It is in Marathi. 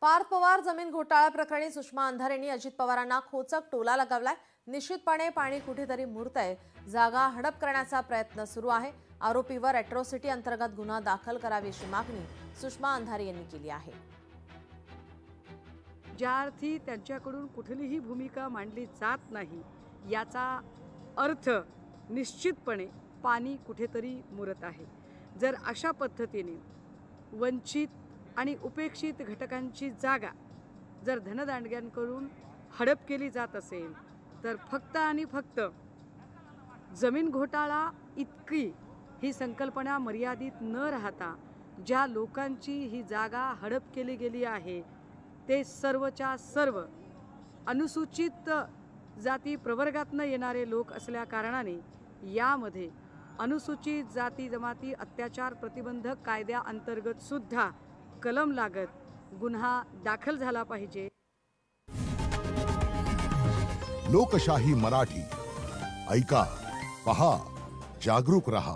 पार्थ पवार जमीन घोटाळा प्रकरणी सुषमा अंधारे यांनी अजित पवारांना खोचक टोला लगावलाय। निश्चितपणे पाणी कुठेतरी मुरतंय, जागा हडप करण्याचा प्रयत्न सुरू आहे। आरोपीवर अॅट्रॉसिटी अंतर्गत गुन्हा दाखल करावी अशी मागणी सुषमा अंधारे यांनी केली आहे। ज्या अर्थी त्यांच्याकडून कुठलीही भूमिका मांडली जात नाही, याचा अर्थ निश्चितपणे पाणी कुठेतरी मुरत आहे। जर अशा पद्धतीने वंचित आणि उपेक्षित घटकांची जागा जर धनदांडग्यांकडून हडप केली जात असेल, तर फक्त आणि फक्त जमीन घोटाळा इतकी ही संकल्पना मर्यादित न राहता ज्या लोकांची ही जागा हडप केली गेली आहे ते सर्वच्या सर्व अनुसूचित जाती प्रवर्गातून येणारे लोक असल्या कारणाने यामध्ये अनुसूचित जाती जमाती अत्याचार प्रतिबंधक कायद्याअंतर्गत सुद्धा कलम लागत गुन्हा दाखल झाला पाहिजे। लोकशाही मराठी ऐका, पहा, जागरूक रहा।